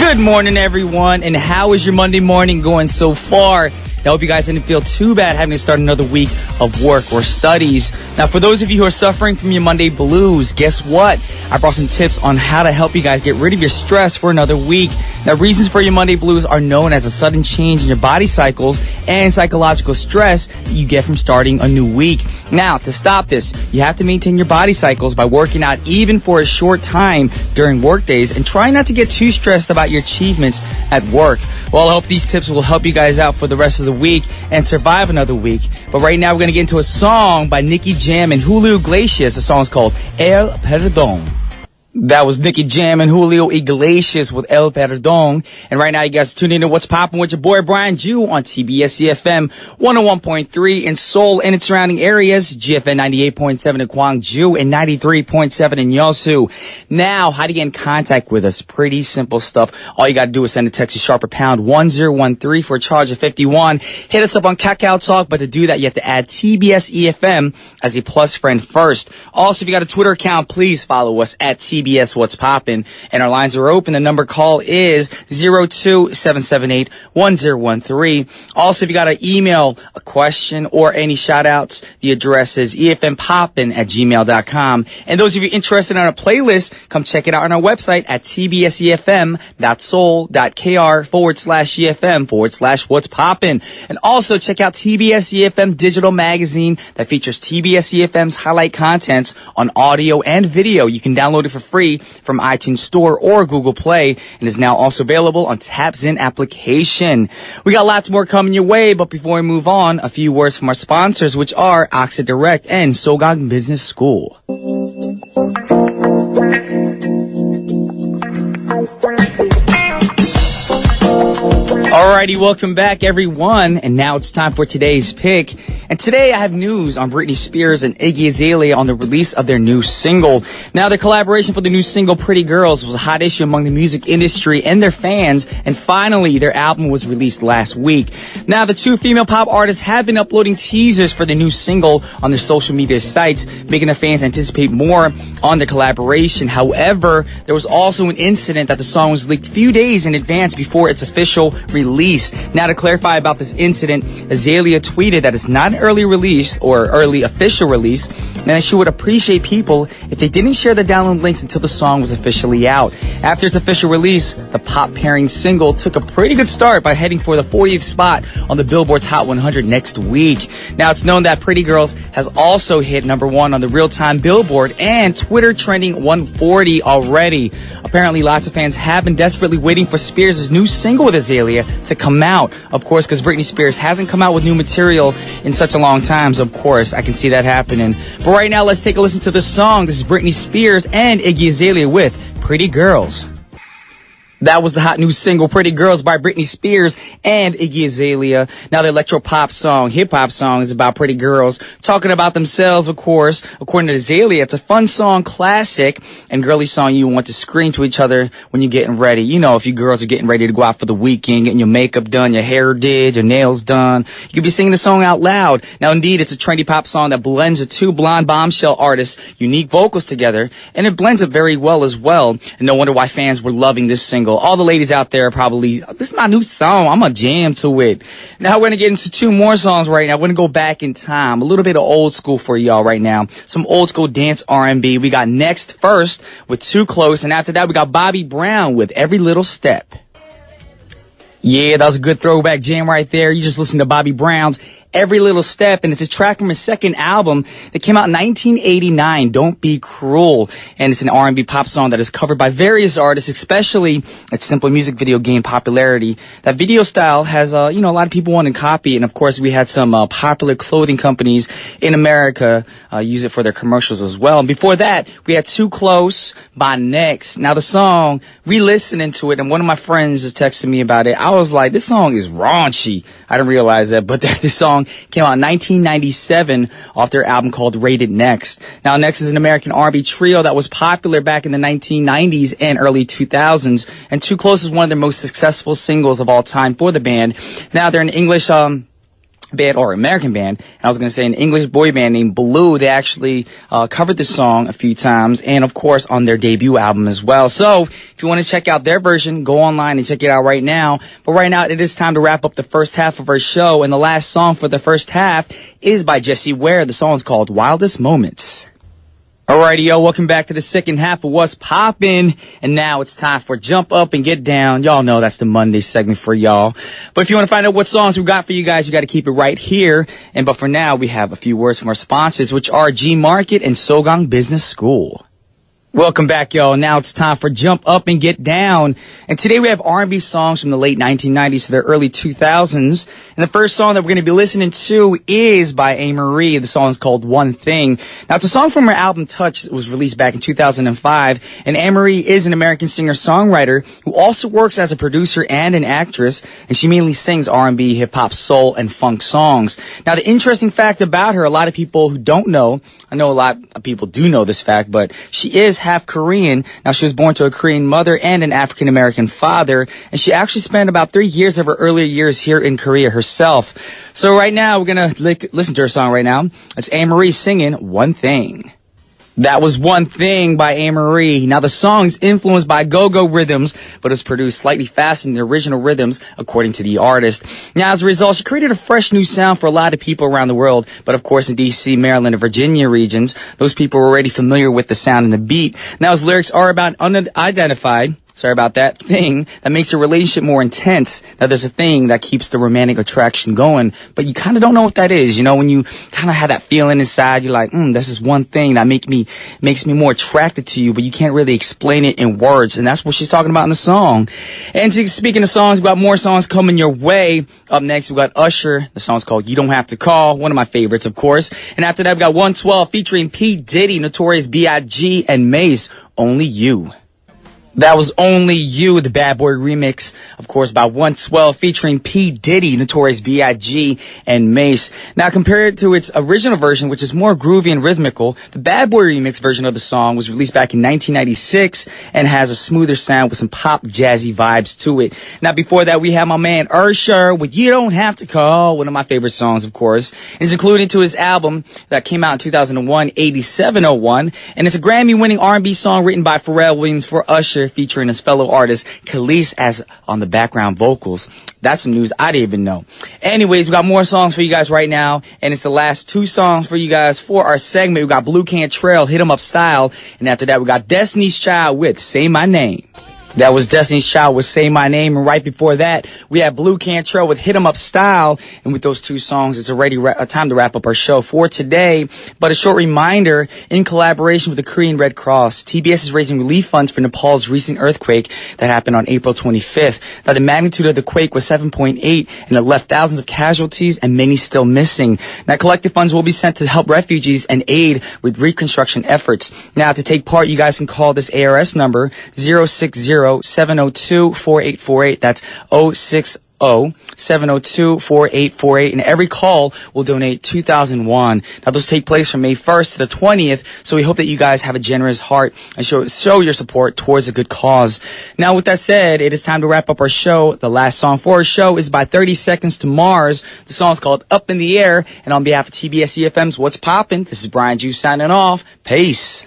Good morning, everyone, and how is your Monday morning going so far? I hope you guys didn't feel too bad having to start another week of work or studies. Now, for those of you who are suffering from your Monday blues, guess what? I brought some tips on how to help you guys get rid of your stress for another week. Now, reasons for your Monday blues are known as a sudden change in your body cycles and psychological stress that you get from starting a new week. Now, to stop this, you have to maintain your body cycles by working out even for a short time during work days and try not to get too stressed about your achievements at work. Well, I hope these tips will help you guys out for the rest of the week and survive another week. But right now, we're going to get into a song by Nicky Jam and Julio Iglesias. The song is called El Perdón. That was Nicky Jam and Julio Iglesias with El Perdón. And right now, you guys are tuning in to What's Poppin' with your boy, Brian Jew, on TBS efm 101.3 in Seoul and its surrounding areas, GFN 98.7 in Gwangju, and 93.7 in Yeosu. Now, how to get in contact with us? Pretty simple stuff. All you got to do is send a text to sharper pound 1013 for a charge of 51. Hit us up on Kakao Talk, but to do that, you have to add TBS EFM as a plus friend first. Also, if you got a Twitter account, please follow us at TBS What's Poppin', and our lines are open. The number call is 02778-1013. Also, if you got an email, a question, or any shout outs, the address is efmpoppin@gmail.com. And those of you interested in a playlist, come check it out on our website at tbsefm.soul.kr/EFM/What's Poppin'. And also check out TBS EFM digital magazine that features TBS EFM's highlight contents on audio and video. You can download it for free from iTunes Store or Google Play, and is now also available on TapZin application. We got lots more coming your way, but before we move on, a few words from our sponsors, which are Oxford Direct and Sogang Business School. Alrighty, welcome back, everyone. And now it's time for today's pick. And today I have news on Britney Spears and Iggy Azalea on the release of their new single. Now, their collaboration for the new single, Pretty Girls, was a hot issue among the music industry and their fans. And finally, their album was released last week. Now, the two female pop artists have been uploading teasers for the new single on their social media sites, making their fans anticipate more on their collaboration. However, there was also an incident that the song was leaked a few days in advance before its official release. Now, to clarify about this incident, Azalea tweeted that it's not an early release or early official release, and that she would appreciate people if they didn't share the download links until the song was officially out. After its official release, the pop pairing single took a pretty good start by heading for the 40th spot on the Billboard's Hot 100 next week. Now, it's known that Pretty Girls has also hit number one on the real-time Billboard and Twitter trending 140 already. Apparently, lots of fans have been desperately waiting for Spears' new single with Azalea to come out. Of course, because Britney Spears hasn't come out with new material in such a long time, so of course, I can see that happening. But right now, let's take a listen to the song. This is Britney Spears and Iggy Azalea with Pretty Girls. That was the hot new single, Pretty Girls, by Britney Spears and Iggy Azalea. Now, the electro-pop song, hip-hop song, is about pretty girls talking about themselves, of course. According to Azalea, it's a fun song, classic, and girly song you want to scream to each other when you're getting ready. You know, if you girls are getting ready to go out for the weekend, getting your makeup done, your hair did, your nails done, you could be singing the song out loud. Now, indeed, it's a trendy pop song that blends the two blonde bombshell artists' unique vocals together, and it blends it very well as well. And no wonder why fans were loving this single. All the ladies out there are probably, this is my new song, I'm gonna jam to it. Now we're gonna get into two more songs right now. We're gonna go back in time, a little bit of old school for y'all right now. Some old school dance R&B. We got Next First with Too Close, and after that we got Bobby Brown with Every Little Step. Yeah, that was a good throwback jam right there. You just listened to Bobby Brown's Every Little Step, and it's a track from his second album that came out in 1989, Don't Be Cruel. And it's an R&B pop song that is covered by various artists, especially its simple music video gained popularity. That video style has, a lot of people want to copy, and of course we had some popular clothing companies in America use it for their commercials as well. And before that, we had Too Close by Next. Now the song, re-listening to it, and one of my friends just texted me about it. I was like, this song is raunchy. I didn't realize that, but this song came out in 1997 off their album called Rated Next. Now, Next is an American R&B trio that was popular back in the 1990s and early 2000s, and Too Close is one of their most successful singles of all time for the band. Now, they're an English band or American band. And I was going to say an English boy band named Blue. They actually covered the song a few times and, of course, on their debut album as well. So if you want to check out their version, go online and check it out right now. But right now, it is time to wrap up the first half of our show. And the last song for the first half is by Jessie Ware. The song is called Wildest Moments. Alrighty, yo, welcome back to the second half of What's Poppin'. And now it's time for Jump Up and Get Down. Y'all know that's the Monday segment for y'all. But if you want to find out what songs we got for you guys, you got to keep it right here. But for now, we have a few words from our sponsors, which are G Market and Sogang Business School. Welcome back, y'all. Now it's time for Jump Up and Get Down. And today we have R&B songs from the late 1990s to the early 2000s. And the first song that we're going to be listening to is by A-Marie. The song is called One Thing. Now, it's a song from her album Touch. It was released back in 2005. And A-Marie is an American singer-songwriter who also works as a producer and an actress. And she mainly sings R&B, hip-hop, soul, and funk songs. Now, the interesting fact about her, a lot of people who don't know, I know a lot of people do know this fact, but she is half Korean. Now, she was born to a Korean mother and an African-American father, and she actually spent about 3 years of her earlier years here in Korea herself. So right now, we're going to listen to her song right now. It's A-Marie singing One Thing. That was One Thing by A-Marie. Now, the song is influenced by go-go rhythms, but it's produced slightly faster than the original rhythms, according to the artist. Now, as a result, she created a fresh new sound for a lot of people around the world, but of course in D.C., Maryland, and Virginia regions, those people were already familiar with the sound and the beat. Now, his lyrics are about unidentified, thing that makes a relationship more intense. Now, there's a thing that keeps the romantic attraction going, but you kind of don't know what that is. You know, when you kind of have that feeling inside, you're like, this is one thing that makes me more attracted to you, but you can't really explain it in words. And that's what she's talking about in the song. And speaking of songs, we got more songs coming your way. Up next, we got Usher. The song's called You Don't Have to Call. One of my favorites, of course. And after that, we got 112 featuring P. Diddy, Notorious B.I.G., and Mace, Only You. That was Only You, the Bad Boy remix, of course, by 112 featuring P. Diddy, Notorious B.I.G., and Mace. Now, compared to its original version, which is more groovy and rhythmical, the Bad Boy remix version of the song was released back in 1996 and has a smoother sound with some pop jazzy vibes to it. Now, before that, we have my man Usher with You Don't Have to Call, one of my favorite songs, of course. And it's included to his album that came out in 2001, 8701, and it's a Grammy-winning R&B song written by Pharrell Williams for Usher, featuring his fellow artist Khalees as on the background vocals. That's some news I didn't even know. Anyways, we got more songs for you guys right now, and it's the last two songs for you guys for our segment. We got Blue Cantrell, Hit 'Em Up Style, and after that we got Destiny's Child with Say My Name. That was Destiny's Child with Say My Name, and right before that, we had Blue Cantrell with Hit 'Em Up Style, and with those two songs, it's already time to wrap up our show for today. But a short reminder, in collaboration with the Korean Red Cross, TBS is raising relief funds for Nepal's recent earthquake that happened on April 25th. Now, the magnitude of the quake was 7.8, and it left thousands of casualties and many still missing. Now, collective funds will be sent to help refugees and aid with reconstruction efforts. Now, to take part, you guys can call this ARS number 060-702-4848. That's 060-702-4848, and every call will donate 2,000 won. Now, those take place from May 1st to the 20th, so we hope that you guys have a generous heart and show your support towards a good cause. Now, with that said, it is time to wrap up our show. The last song for our show is by 30 Seconds to Mars. The song is called Up in the Air, and on behalf of TBS efm's What's Poppin', this is Brian Ju signing off. Peace.